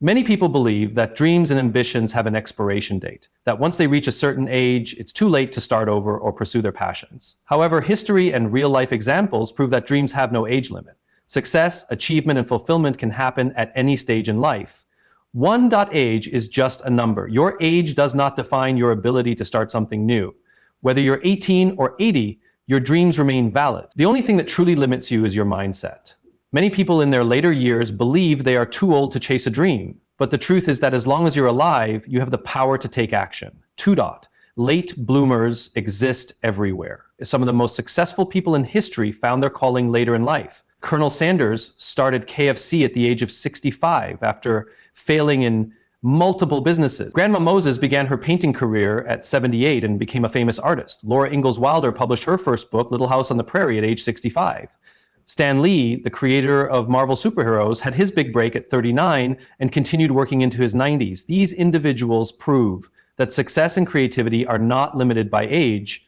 Many people believe that dreams and ambitions have an expiration date, that once they reach a certain age, it's too late to start over or pursue their passions. However, history and real-life examples prove that dreams have no age limit. Success, achievement, and fulfillment can happen at any stage in life. Age is just a number. Your age does not define your ability to start something new. Whether you're 18 or 80, your dreams remain valid. The only thing that truly limits you is your mindset. Many people in their later years believe they are too old to chase a dream, but the truth is that as long as you're alive, you have the power to take action. Late bloomers exist everywhere. Some of the most successful people in history found their calling later in life. Colonel Sanders started KFC at the age of 65 after failing in multiple businesses. Grandma Moses began her painting career at 78 and became a famous artist. Laura Ingalls Wilder published her first book, Little House on the Prairie, at age 65. Stan Lee, the creator of Marvel superheroes, had his big break at 39 and continued working into his 90s. These individuals prove that success and creativity are not limited by age.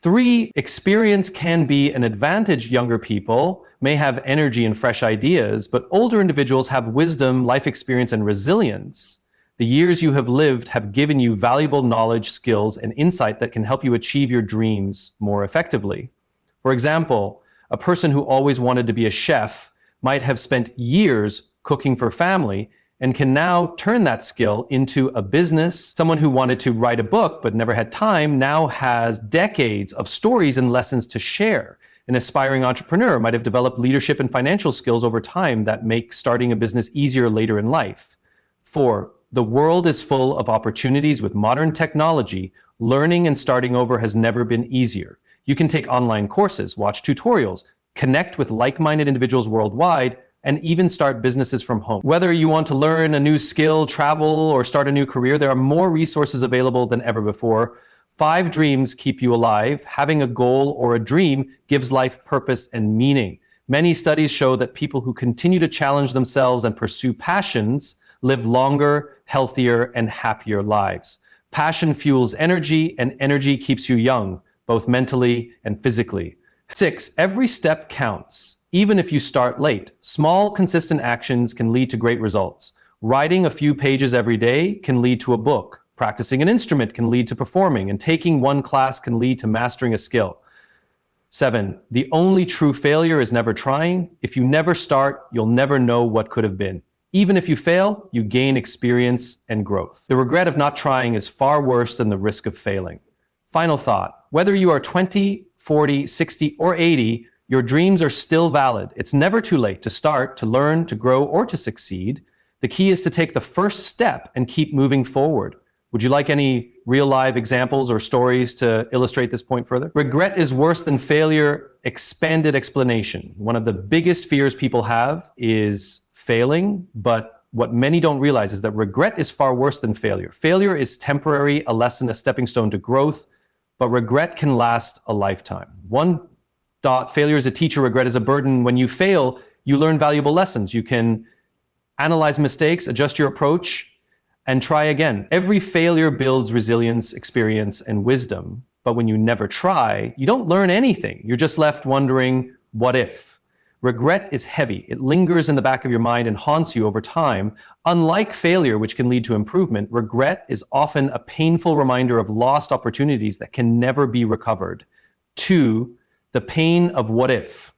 3, experience can be an advantage. Younger people may have energy and fresh ideas, but older individuals have wisdom, life experience, and resilience. The years you have lived have given you valuable knowledge, skills, and insight that can help you achieve your dreams more effectively. For example, a person who always wanted to be a chef might have spent years cooking for family and can now turn that skill into a business. Someone who wanted to write a book but never had time now has decades of stories and lessons to share. An aspiring entrepreneur might have developed leadership and financial skills over time that make starting a business easier later in life. 4, the world is full of opportunities with modern technology. Learning and starting over has never been easier. You can take online courses, watch tutorials, connect with like-minded individuals worldwide, and even start businesses from home. Whether you want to learn a new skill, travel, or start a new career, there are more resources available than ever before. 5 dreams keep you alive. Having a goal or a dream gives life purpose and meaning. Many studies show that people who continue to challenge themselves and pursue passions live longer, healthier, and happier lives. Passion fuels energy, and energy keeps you young, both mentally and physically. 6, every step counts, even if you start late. Small, consistent actions can lead to great results. Writing a few pages every day can lead to a book. Practicing an instrument can lead to performing, and taking one class can lead to mastering a skill. 7, the only true failure is never trying. If you never start, you'll never know what could have been. Even if you fail, you gain experience and growth. The regret of not trying is far worse than the risk of failing. Final thought, whether you are 20, 40, 60, or 80, your dreams are still valid. It's never too late to start, to learn, to grow, or to succeed. The key is to take the first step and keep moving forward. Would you like any real live examples or stories to illustrate this point further? Regret is worse than failure. Expanded explanation. One of the biggest fears people have is failing, but what many don't realize is that regret is far worse than failure. Failure is temporary, a lesson, a stepping stone to growth, but regret can last a lifetime. Failure is a teacher, regret is a burden. When you fail, you learn valuable lessons. You can analyze mistakes, adjust your approach, and try again. Every failure builds resilience, experience, and wisdom. But when you never try, you don't learn anything. You're just left wondering, what if? Regret is heavy. It lingers in the back of your mind and haunts you over time. Unlike failure, which can lead to improvement, regret is often a painful reminder of lost opportunities that can never be recovered. 2, the pain of what if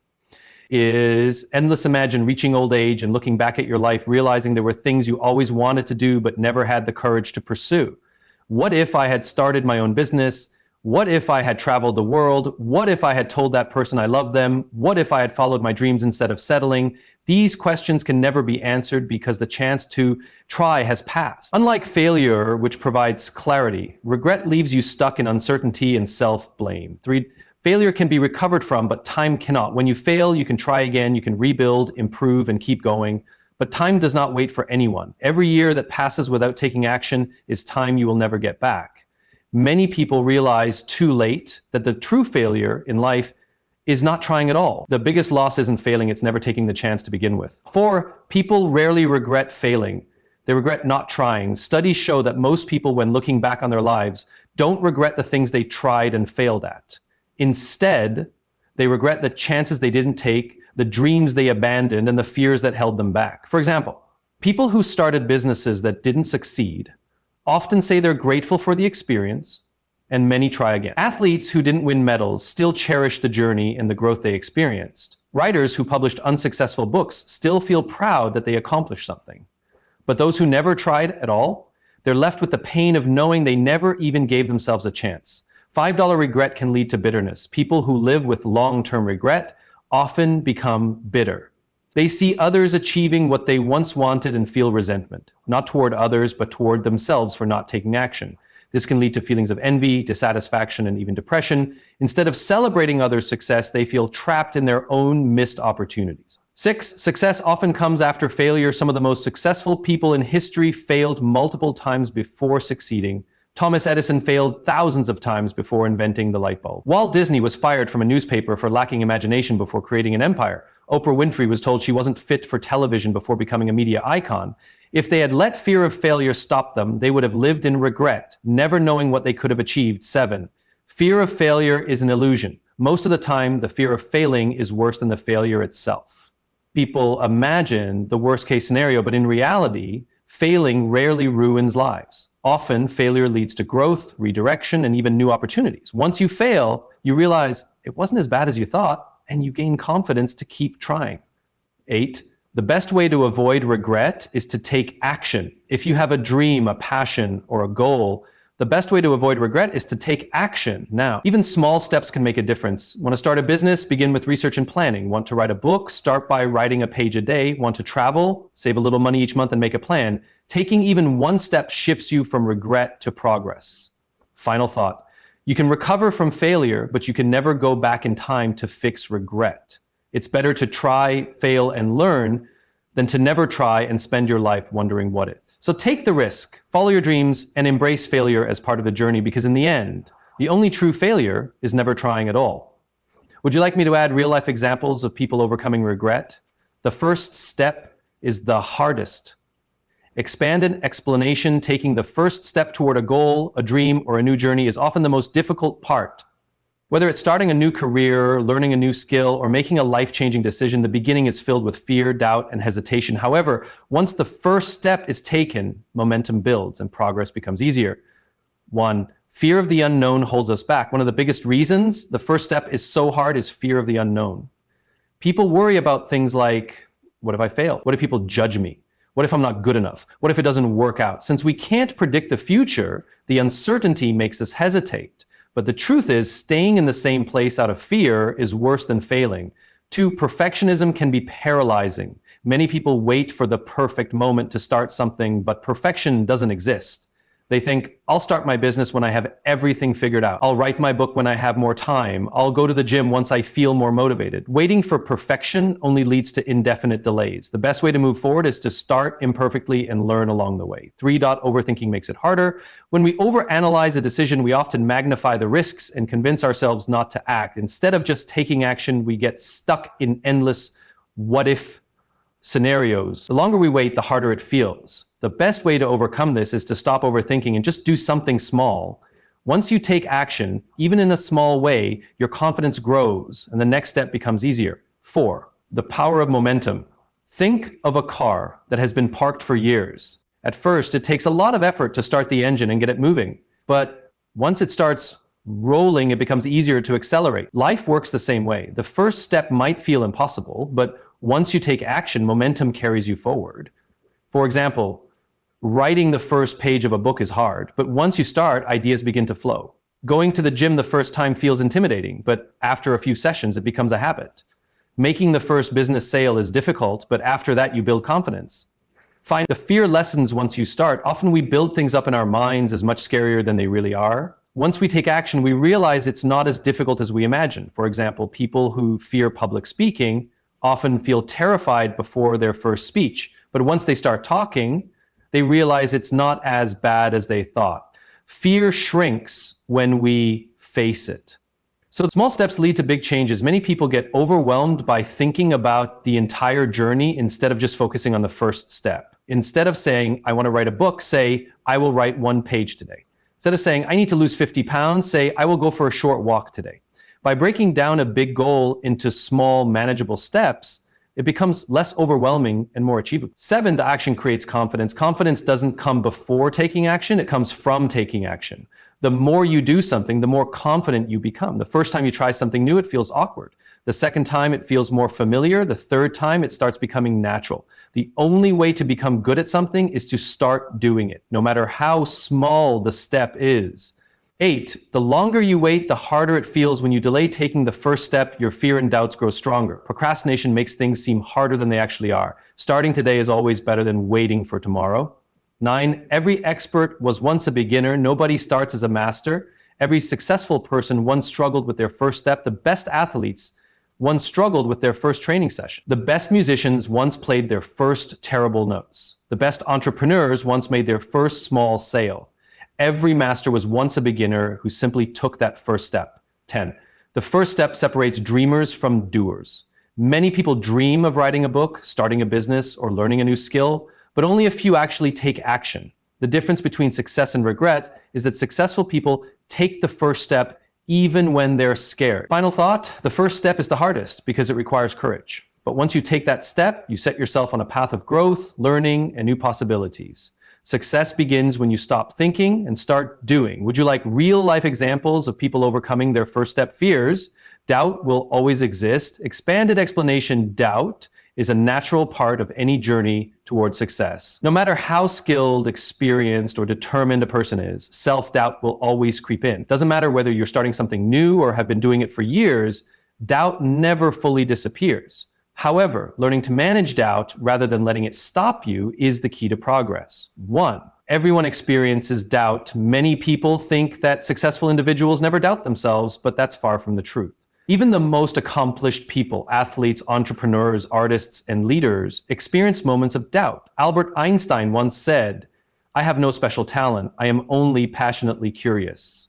is endless. Imagine reaching old age and looking back at your life, realizing there were things you always wanted to do but never had the courage to pursue. What if I had started my own business? What if I had traveled the world? What if I had told that person I loved them? What if I had followed my dreams instead of settling? These questions can never be answered because the chance to try has passed. Unlike failure, which provides clarity, regret leaves you stuck in uncertainty and self-blame. 3, failure can be recovered from, but time cannot. When you fail, you can try again, you can rebuild, improve, and keep going. But time does not wait for anyone. Every year that passes without taking action is time you will never get back. Many people realize too late that the true failure in life is not trying at all. The biggest loss isn't failing, it's never taking the chance to begin with. 4, people rarely regret failing. They regret not trying. Studies show that most people, when looking back on their lives, don't regret the things they tried and failed at. Instead, they regret the chances they didn't take, the dreams they abandoned, and the fears that held them back. For example, People who started businesses that didn't succeed often say they're grateful for the experience, and many try again. Athletes who didn't win medals still cherish the journey and the growth they experienced. Writers who published unsuccessful books still feel proud that they accomplished something. But those who never tried at all, they're left with the pain of knowing they never even gave themselves a chance. $5 regret can lead to bitterness. People who live with long-term regret often become bitter. They see others achieving what they once wanted and feel resentment, not toward others, but toward themselves for not taking action. This can lead to feelings of envy, dissatisfaction, and even depression. Instead of celebrating others' success, they feel trapped in their own missed opportunities. 6, success often comes after failure. Some of the most successful people in history failed multiple times before succeeding. Thomas Edison failed thousands of times before inventing the light bulb. Walt Disney was fired from a newspaper for lacking imagination before creating an empire. Oprah Winfrey was told she wasn't fit for television before becoming a media icon. If they had let fear of failure stop them, they would have lived in regret, never knowing what they could have achieved. 7, fear of failure is an illusion. Most of the time, the fear of failing is worse than the failure itself. People imagine the worst case scenario, but in reality, failing rarely ruins lives. Often, failure leads to growth, redirection, and even new opportunities. Once you fail, you realize it wasn't as bad as you thought, and you gain confidence to keep trying. 8, the best way to avoid regret is to take action. If you have a dream, a passion, or a goal, the best way to avoid regret is to take action now. Even small steps can make a difference. Want to start a business? Begin with research and planning. Want to write a book? Start by writing a page a day. Want to travel? Save a little money each month and make a plan. Taking even one step shifts you from regret to progress. Final thought. You can recover from failure, but you can never go back in time to fix regret. It's better to try, fail, and learn than to never try and spend your life wondering what if. So take the risk, follow your dreams, and embrace failure as part of the journey, because in the end, the only true failure is never trying at all. Would you like me to add real-life examples of people overcoming regret? The first step is the hardest. Expanded explanation, taking the first step toward a goal, a dream, or a new journey is often the most difficult part. Whether it's starting a new career, learning a new skill, or making a life-changing decision, the beginning is filled with fear, doubt, and hesitation. However, once the first step is taken, momentum builds and progress becomes easier. 1, fear of the unknown holds us back. One of the biggest reasons the first step is so hard is fear of the unknown. People worry about things like, what if I fail? What if people judge me? What if I'm not good enough? What if it doesn't work out? Since we can't predict the future, the uncertainty makes us hesitate. But the truth is, staying in the same place out of fear is worse than failing. 2, perfectionism can be paralyzing. Many people wait for the perfect moment to start something, but perfection doesn't exist. They think, I'll start my business when I have everything figured out. I'll write my book when I have more time. I'll go to the gym once I feel more motivated. Waiting for perfection only leads to indefinite delays. The best way to move forward is to start imperfectly and learn along the way. 3, overthinking makes it harder. When we overanalyze a decision, we often magnify the risks and convince ourselves not to act. Instead of just taking action, we get stuck in endless what-if scenarios. The longer we wait, the harder it feels. The best way to overcome this is to stop overthinking and just do something small. Once you take action, even in a small way, your confidence grows and the next step becomes easier. 4, the power of momentum. Think of a car that has been parked for years. At first, it takes a lot of effort to start the engine and get it moving. But once it starts rolling, it becomes easier to accelerate. Life works the same way. The first step might feel impossible, but once you take action, momentum carries you forward. For example, writing the first page of a book is hard, but once you start, ideas begin to flow. Going to the gym the first time feels intimidating, but after a few sessions, it becomes a habit. Making the first business sale is difficult, but after that, you build confidence. Find the fear lessens once you start. Often we build things up in our minds as much scarier than they really are. Once we take action, we realize it's not as difficult as we imagine. For example, people who fear public speaking often feel terrified before their first speech, but once they start talking, they realize it's not as bad as they thought. Fear shrinks when we face it. So small steps lead to big changes. Many people get overwhelmed by thinking about the entire journey instead of just focusing on the first step. Instead of saying, I want to write a book, say, I will write 1 page today. Instead of saying, I need to lose 50 pounds, say, I will go for a short walk today. By breaking down a big goal into small, manageable steps, It becomes less overwhelming and more achievable. 7, the action creates confidence. Confidence doesn't come before taking action, it comes from taking action. The more you do something, the more confident you become. The first time you try something new, it feels awkward. The second time, it feels more familiar. The third time, it starts becoming natural. The only way to become good at something is to start doing it, no matter how small the step is. 8, the longer you wait, the harder it feels. When you delay taking the first step, your fear and doubts grow stronger. Procrastination makes things seem harder than they actually are. Starting today is always better than waiting for tomorrow. 9, every expert was once a beginner. Nobody starts as a master. Every successful person once struggled with their first step. The best athletes once struggled with their first training session. The best musicians once played their first terrible notes. The best entrepreneurs once made their first small sale. Every master was once a beginner who simply took that first step. 10, the first step separates dreamers from doers. Many people dream of writing a book, starting a business, or learning a new skill, but only a few actually take action. The difference between success and regret is that successful people take the first step even when they're scared. Final thought, the first step is the hardest because it requires courage. But once you take that step, you set yourself on a path of growth, learning, and new possibilities. Success begins when you stop thinking and start doing. Would you like real-life examples of people overcoming their first step fears? Doubt will always exist. Expanded explanation, doubt is a natural part of any journey towards success. No matter how skilled, experienced, or determined a person is, self-doubt will always creep in. Doesn't matter whether you're starting something new or have been doing it for years, doubt never fully disappears. However, learning to manage doubt rather than letting it stop you is the key to progress. 1, everyone experiences doubt. Many people think that successful individuals never doubt themselves, but that's far from the truth. Even the most accomplished people, athletes, entrepreneurs, artists, and leaders, experience moments of doubt. Albert Einstein once said, "I have no special talent. I am only passionately curious."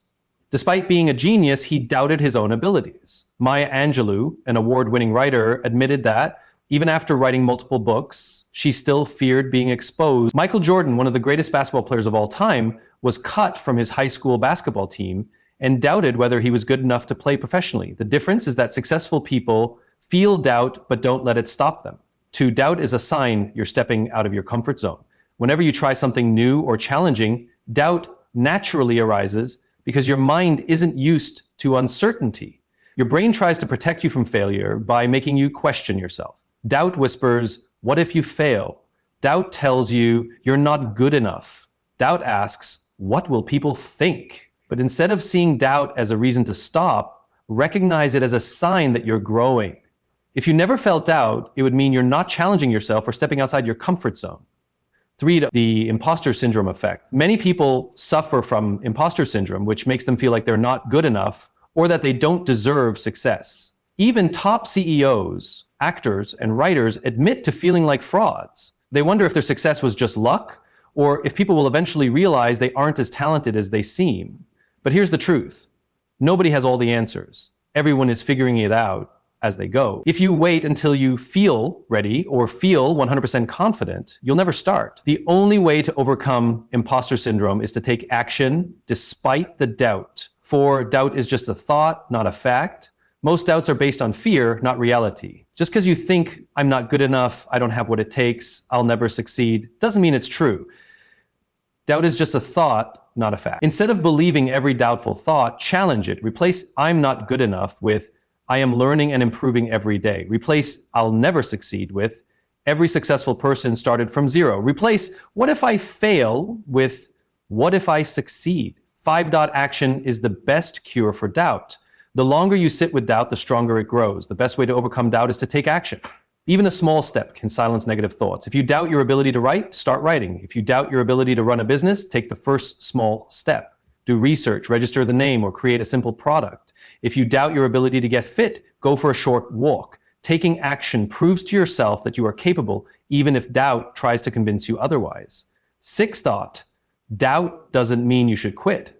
Despite being a genius, he doubted his own abilities. Maya Angelou, an award-winning writer, admitted that even after writing multiple books, she still feared being exposed. Michael Jordan, one of the greatest basketball players of all time, was cut from his high school basketball team and doubted whether he was good enough to play professionally. The difference is that successful people feel doubt but don't let it stop them. 2, doubt is a sign you're stepping out of your comfort zone. Whenever you try something new or challenging, doubt naturally arises because your mind isn't used to uncertainty. Your brain tries to protect you from failure by making you question yourself. Doubt whispers, "What if you fail?" Doubt tells you you're not good enough. Doubt asks, "What will people think?" But instead of seeing doubt as a reason to stop, recognize it as a sign that you're growing. If you never felt doubt, it would mean you're not challenging yourself or stepping outside your comfort zone. 3, the imposter syndrome effect. Many people suffer from imposter syndrome, which makes them feel like they're not good enough or that they don't deserve success. Even top CEOs, actors, and writers admit to feeling like frauds. They wonder if their success was just luck or if people will eventually realize they aren't as talented as they seem. But here's the truth. Nobody has all the answers. Everyone is figuring it out as they go. If you wait until you feel ready or feel 100% confident, you'll never start. The only way to overcome imposter syndrome is to take action despite the doubt. For doubt is just a thought, not a fact. Most doubts are based on fear, not reality. Just because you think, "I'm not good enough, I don't have what it takes, I'll never succeed," doesn't mean it's true. Doubt is just a thought, not a fact. Instead of believing every doubtful thought, challenge it. Replace "I'm not good enough" with "I am learning and improving every day." Replace "I'll never succeed" with "Every successful person started from zero." Replace "What if I fail" with "What if I succeed?" 5-dot action is the best cure for doubt. The longer you sit with doubt, the stronger it grows. The best way to overcome doubt is to take action. Even a small step can silence negative thoughts. If you doubt your ability to write, start writing. If you doubt your ability to run a business, take the first small step. Do research, register the name, or create a simple product. If you doubt your ability to get fit, go for a short walk. Taking action proves to yourself that you are capable, even if doubt tries to convince you otherwise. 6-dot, doubt doesn't mean you should quit.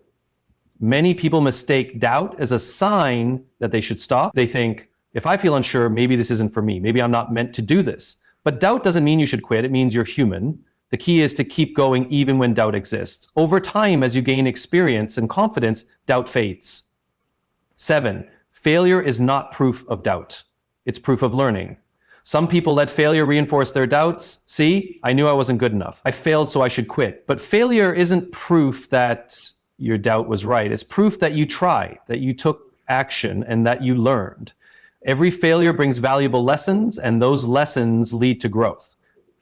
Many people mistake doubt as a sign that they should stop. They think, "If I feel unsure, maybe this isn't for me. Maybe I'm not meant to do this." But doubt doesn't mean you should quit. It means you're human. The key is to keep going even when doubt exists. Over time, as you gain experience and confidence, doubt fades. 7, failure is not proof of doubt. It's proof of learning. Some people let failure reinforce their doubts. See, I knew I wasn't good enough. I failed, so I should quit. But failure isn't proof that your doubt was right. It's proof that you tried, that you took action, and that you learned. Every failure brings valuable lessons, and those lessons lead to growth.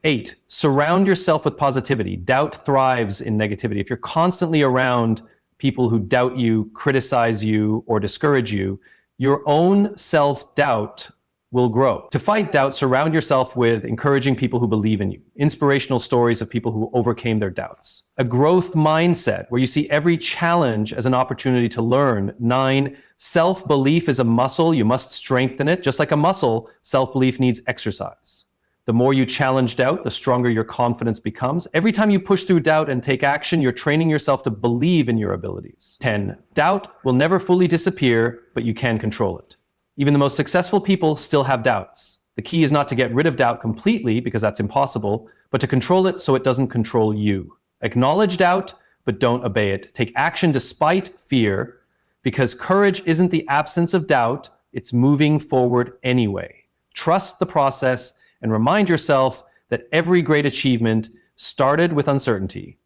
8, surround yourself with positivity. Doubt thrives in negativity. If you're constantly around people who doubt you, criticize you, or discourage you, your own self-doubt will grow. To fight doubt, surround yourself with encouraging people who believe in you, inspirational stories of people who overcame their doubts. A growth mindset where you see every challenge as an opportunity to learn. 9, self-belief is a muscle. You must strengthen it. Just like a muscle, self-belief needs exercise. The more you challenge doubt, the stronger your confidence becomes. Every time you push through doubt and take action, you're training yourself to believe in your abilities. 10, doubt will never fully disappear, but you can control it. Even the most successful people still have doubts. The key is not to get rid of doubt completely, because that's impossible, but to control it so it doesn't control you. Acknowledge doubt, but don't obey it. Take action despite fear, because courage isn't the absence of doubt, it's moving forward anyway. Trust the process and remind yourself that every great achievement started with uncertainty.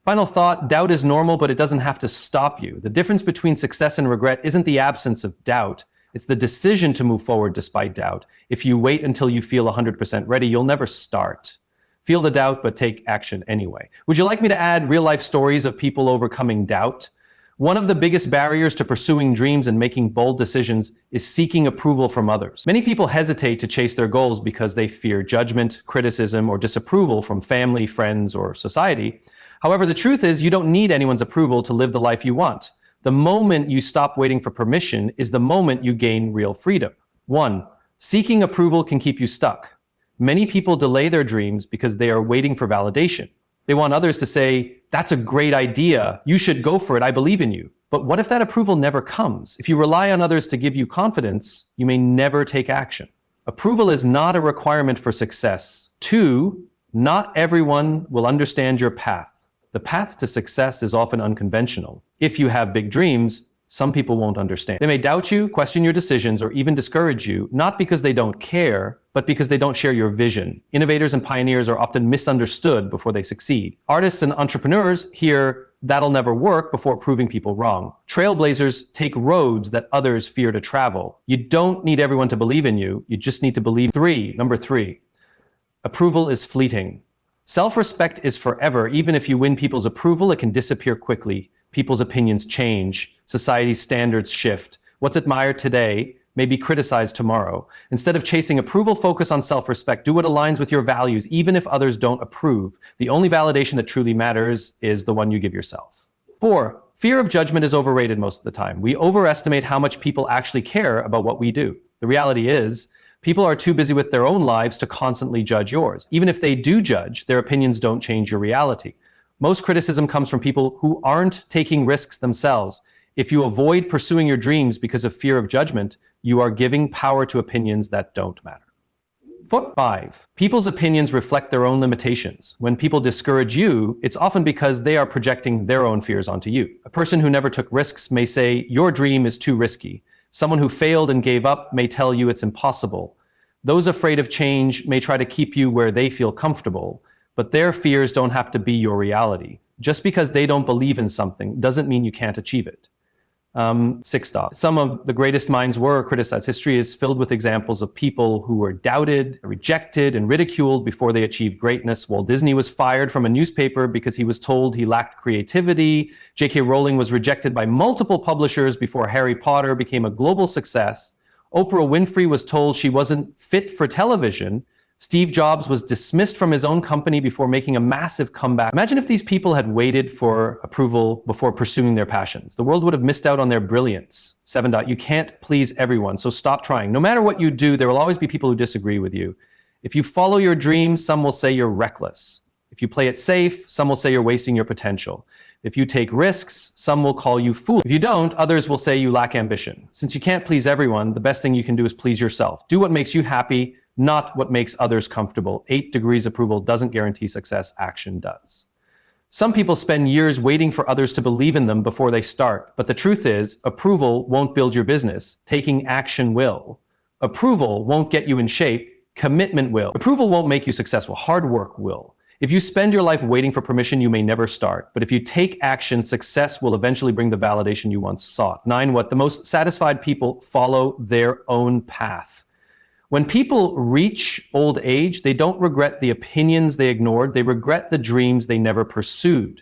Final thought, doubt is normal, but it doesn't have to stop you. The difference between success and regret isn't the absence of doubt. It's the decision to move forward despite doubt. If you wait until you feel 100% ready, you'll never start. Feel the doubt, but take action anyway. Would you like me to add real-life stories of people overcoming doubt? One of the biggest barriers to pursuing dreams and making bold decisions is seeking approval from others. Many people hesitate to chase their goals because they fear judgment, criticism, or disapproval from family, friends, or society. However, the truth is you don't need anyone's approval to live the life you want. The moment you stop waiting for permission is the moment you gain real freedom. 1, seeking approval can keep you stuck. Many people delay their dreams because they are waiting for validation. They want others to say, "That's a great idea. You should go for it. I believe in you." But what if that approval never comes? If you rely on others to give you confidence, you may never take action. Approval is not a requirement for success. 2, not everyone will understand your path. The path to success is often unconventional. If you have big dreams, some people won't understand. They may doubt you, question your decisions, or even discourage you, not because they don't care, but because they don't share your vision. Innovators and pioneers are often misunderstood before they succeed. Artists and entrepreneurs hear, "That'll never work," before proving people wrong. Trailblazers take roads that others fear to travel. You don't need everyone to believe in you. You just need to believe. Number 3, approval is fleeting. Self-respect is forever. Even if you win people's approval, it can disappear quickly. People's opinions change. Society's standards shift. What's admired today may be criticized tomorrow. Instead of chasing approval, focus on self-respect. Do what aligns with your values, even if others don't approve. The only validation that truly matters is the one you give yourself. 4, fear of judgment is overrated most of the time. We overestimate how much people actually care about what we do. The reality is, people are too busy with their own lives to constantly judge yours. Even if they do judge, their opinions don't change your reality. Most criticism comes from people who aren't taking risks themselves. If you avoid pursuing your dreams because of fear of judgment, you are giving power to opinions that don't matter. 5, people's opinions reflect their own limitations. When people discourage you, it's often because they are projecting their own fears onto you. A person who never took risks may say, "Your dream is too risky." Someone who failed and gave up may tell you it's impossible. Those afraid of change may try to keep you where they feel comfortable, but their fears don't have to be your reality. Just because they don't believe in something doesn't mean you can't achieve it. 6. Some of the greatest minds were criticized. History is filled with examples of people who were doubted, rejected, and ridiculed before they achieved greatness. Walt Disney was fired from a newspaper because he was told he lacked creativity. J.K. Rowling was rejected by multiple publishers before Harry Potter became a global success. Oprah Winfrey was told she wasn't fit for television. Steve Jobs was dismissed from his own company before making a massive comeback. Imagine if these people had waited for approval before pursuing their passions. The world would have missed out on their brilliance. 7. You can't please everyone, so stop trying. No matter what you do, there will always be people who disagree with you. If you follow your dreams, some will say you're reckless. If you play it safe, some will say you're wasting your potential. If you take risks, some will call you foolish. If you don't, others will say you lack ambition. Since you can't please everyone, the best thing you can do is please yourself. Do what makes you happy, not what makes others comfortable. 8 degrees approval doesn't guarantee success, action does. Some people spend years waiting for others to believe in them before they start, but the truth is, approval won't build your business. Taking action will. Approval won't get you in shape. Commitment will. Approval won't make you successful. Hard work will. If you spend your life waiting for permission, you may never start. But if you take action, success will eventually bring the validation you once sought. 9, what? The most satisfied people follow their own path. When people reach old age, they don't regret the opinions they ignored. They regret the dreams they never pursued.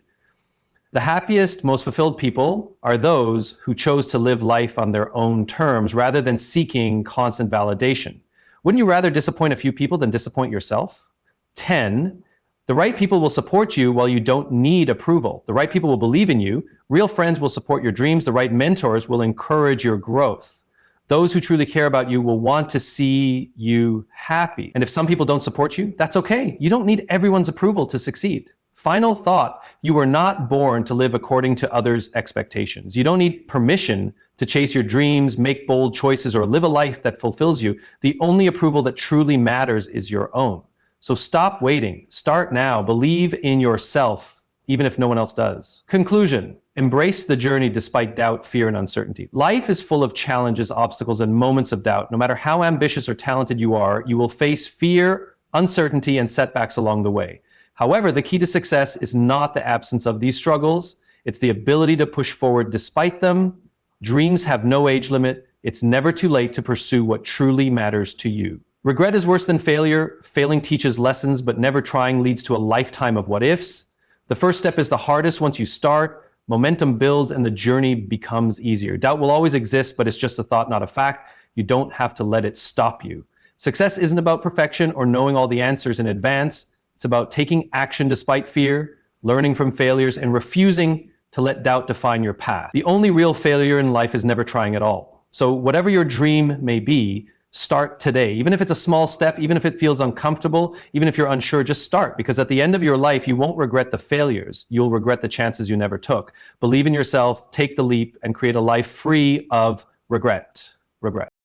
The happiest, most fulfilled people are those who chose to live life on their own terms rather than seeking constant validation. Wouldn't you rather disappoint a few people than disappoint yourself? 10, the right people will support you while you don't need approval. The right people will believe in you. Real friends will support your dreams. The right mentors will encourage your growth. Those who truly care about you will want to see you happy. And if some people don't support you, that's okay. You don't need everyone's approval to succeed. Final thought, you were not born to live according to others' expectations. You don't need permission to chase your dreams, make bold choices, or live a life that fulfills you. The only approval that truly matters is your own. So stop waiting. Start now. Believe in yourself, even if no one else does. Conclusion. Embrace the journey despite doubt, fear, and uncertainty. Life is full of challenges, obstacles, and moments of doubt. No matter how ambitious or talented you are, you will face fear, uncertainty, and setbacks along the way. However, the key to success is not the absence of these struggles. It's the ability to push forward despite them. Dreams have no age limit. It's never too late to pursue what truly matters to you. Regret is worse than failure. Failing teaches lessons, but never trying leads to a lifetime of what ifs. The first step is the hardest. Once you start, momentum builds and the journey becomes easier. Doubt will always exist, but it's just a thought, not a fact. You don't have to let it stop you. Success isn't about perfection or knowing all the answers in advance. It's about taking action despite fear, learning from failures, and refusing to let doubt define your path. The only real failure in life is never trying at all. So whatever your dream may be, start today. Even if it's a small step, even if it feels uncomfortable, even if you're unsure, just start. Because at the end of your life, you won't regret the failures. You'll regret the chances you never took. Believe in yourself, take the leap, and create a life free of regret.